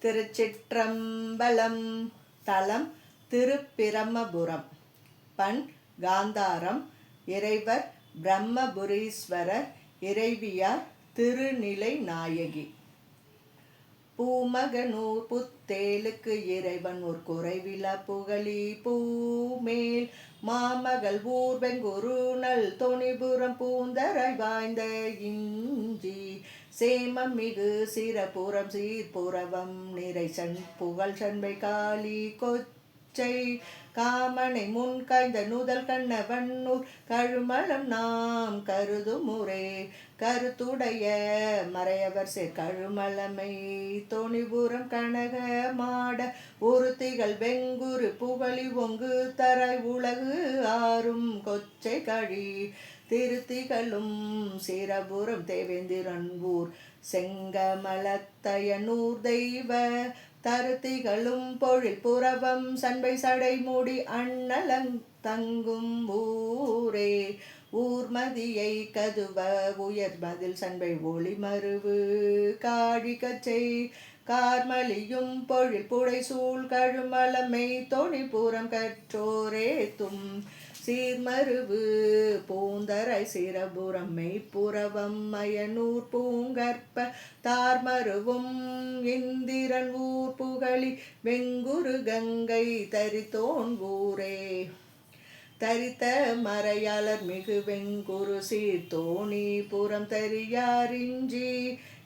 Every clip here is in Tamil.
திருச்சிற்றம்பலம். தலம் திருப்பிரமபுரம். பண் காந்தாரம். இறைவர் பிரம்மபுரீஸ்வரர். இறைவியார் திருநிலை நாயகி. பூமகனூர் புத்தேலுக்கு இறைவன் ஒரு குறைவில புகழி பூமேல் மாமகள் ஊர் வெங்குரு நல் தொணிபுரம் பூந்தரை வாய்ந்த இஞ்சி சேமம் மிகு சிறப்புறம் சீர்புறவம் நிறை புகழ் சண்பை காளி கொச்சை காமனை முன் காய்ந்த நுதல் கண்ணவன்னூர் கழுமலம் நாம் கருதுமுறை கருத்துடைய மறையவர் சேர் கழுமலமை தொணிபுரம் கனக மாட உறுத்திகள் வெங்குரு புகழி ஒங்கு தரை உலகு ஆறும் கொச்சை கழி திருத்திகளும் சிரபுரம் தேவேந்திரன் ஊர் செங்கமலத்தயனூர் தெய்வ தருத்திகளும் பொழில் புறவம் சண்பை சடை மூடி அண்ணலங் தங்கும் ஊரே ஊர்மதியை கதுவ உயர் மதில் சண்பை ஒளி மருவு காழி கச்சை கார்மலியும் பொழில் புடை சூழ் கழுமலமை தொணிபுரம் கற்றோரே தும் சீர்மருவு பூந்தரை சிரபுரம் மெய்ப்புறவம் மயனூர் பூங்கற்ப தார்மருவும் இந்திரன் ஊர் புகழி வெங்குரு கங்கை தரித்தோன் ஊரே தரித்த மறையாளர் மிகு வெங்குரு சீர்தோணி புறம் தரியாரிஞ்சி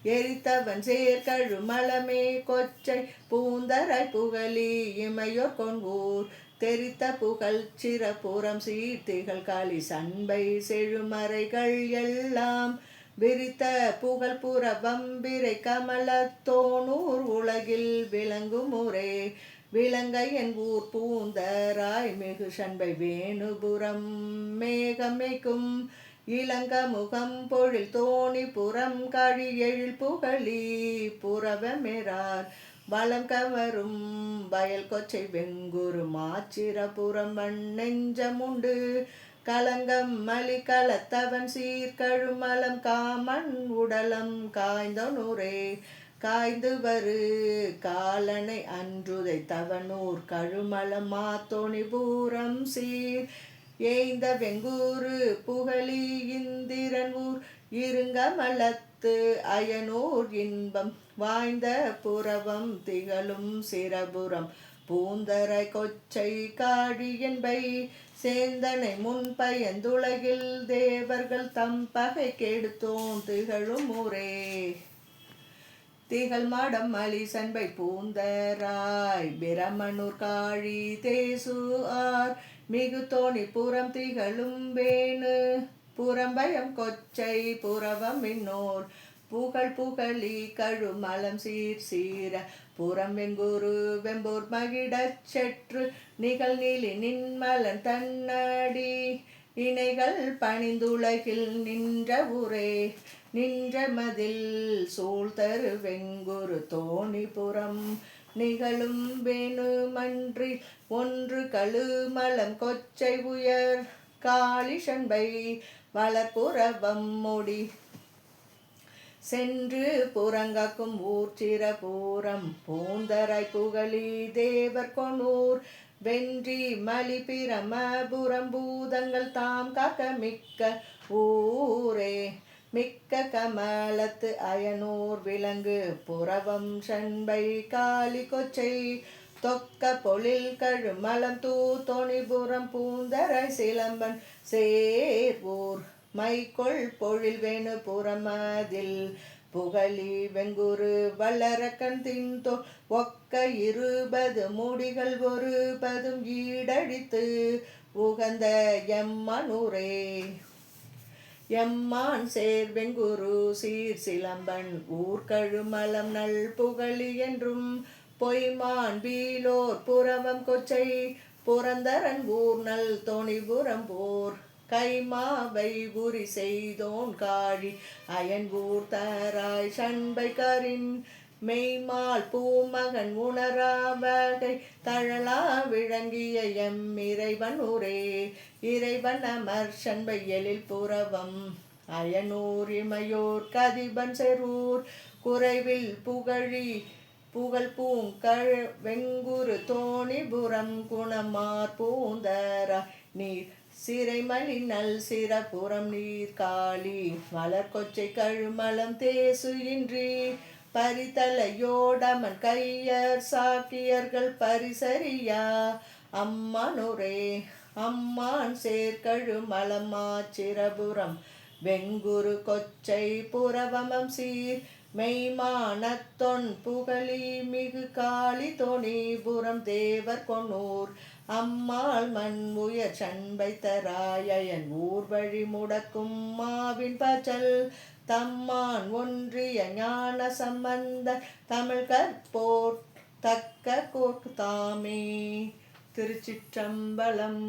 எரித்தவன் சேர்கழுமலமே கொச்சை பூந்தரை புகழி இமையோர் கொன்வூர் தெரித்த புகழ் சிறப்புறம் சீர்த்திகள் காளி சண்பை செழுமறைகள் எல்லாம் விரித்த புகழ் புறவம் விரை கமலத்தோனூர் உலகில் விளங்கும் முறை விலங்கையன் ஊர் பூந்தராய் மிகு சண்பை வேணுபுரம் மேகமைக்கும் இளங்க முகம் பொழில் தோணி புறம் கழி எழில் புகழி புறவமெறார் வளம் கவரும் வயல் கொச்சை வெங்குரு மாச்சிரபுரம் நெஞ்சமுண்டு கலங்கம் மலி கலத்தவன் சீர்கழுமலம் காமன் உடலம் காய்ந்தனூரே காய்ந்து வரு காலனை அன்றுதை தவனூர் கழுமலம் மாத்தோணி பூரம் சீர் ஏய்ந்த வெங்கூரு புகழி இந்திரன் ஊர் இருங்கமலத்து அயனூர் இன்பம் வாய்ந்த புறவம் திகழும் சிரபுரம் பூந்தரை கொச்சை காழி என்பை சேந்தனை முன் பயந்துலகில் தேவர்கள் தம் பகை கெடுத்தோன் திகழும் ஊரே திகழ் மாடம் மலி சண்பை பூந்தராய் பிரமனூர் காழி தேசு ஆர் மிகு தோணி புறம் திகழும் வேணு புறம்பயம் கொச்சை புறவம் இன்னோர் புகழ் புகழி கழுமலம் சீர் சீர புறம் வெங்குரு வெம்பூர் மகிடச் செற்று நிகழ் நீலி நின்மலன் தன்னடி இணைகள் பணிந்துலகில் நின்ற ஊரே நின்ற மதில் சூழ்தரு வெங்குரு தோணிபுரம் நிகழும் வேணுமன்றி ஒன்று கழுமலம் கொச்சை உயர் காளி சண்பை வளர்புறவம் மொடி சென்று புறங்காக்கும் ஊர்ச்சிரபுரம் பூந்தரை புகழி தேவர் கொனூர் வென்றி மலி பிரமபுரம் பூதங்கள் தாம் காக்க மிக்க ஊரே மிக்க கமலத்து அயனூர் விலங்கு புறவம் சண்பை காளி கொச்சை தொக்க பொழில் கழுமலம் தோணிபுரம் பூந்தரை சிலம்பன் சேர்வூர் மைக்கொள் பொழில் வேணு புறமதில் புகழி வெங்குரு வல்லரக்கன் தின்தோ ஒக்க 20 முடிகள் ஒரு பதும் ஈடடித்து உகந்த எம்மனூரே எம்மான் சேர் வெங்குரு சீர் சிலம்பன் ஊர்கழுமலம் நல் புகழி என்றும் பொய்மான் வீலோர் புறவம் கொச்சை புரந்தரன் ஊர் நல் தொணிபுரம் போர் கைமாவை உரி செய்தோன் காழி அயன் ஊர் தராய் சண்பை கரின் மெய்மால் பூமகன் உணரா வகை தழலா விளங்கிய எம் இறைவன் ஊரே இறைவன் அமர் சண்பை எழில் புறவம் அயனூர் இமையோர் கதிபன் செரூர் குறைவில் புகழி புகழ் பூங்கழ் வெங்குரு தோணிபுரம் குணமார் பூந்தரா நீர் சிறைமலி நல் சிரபுரம் நீர் காளி மலர்கொச்சை கழுமலம் தேசு இன்றி பரிதலையோடமன் கையர் சாக்கியர்கள் பரிசரியா அம்மனுரே அம்மான் சேர்கழுமலமா சிரபுரம் வெங்குரு கொச்சை புறவமம் சீர் மெய்மானத்தொன் புகழி மிகு காளி தோணிபுரம் தேவர் கொன்னூர் அம்மாள் மண் உயர் சண்பை தராயன் ஊர்வழி முடக்கும் மாவின் பச்சல் தம்மான் ஒன்றிய ஞான சம்பந்த தமிழ் கற்போர் தக்க கோட்டு தாமே. திருச்சிற்றம்பலம்.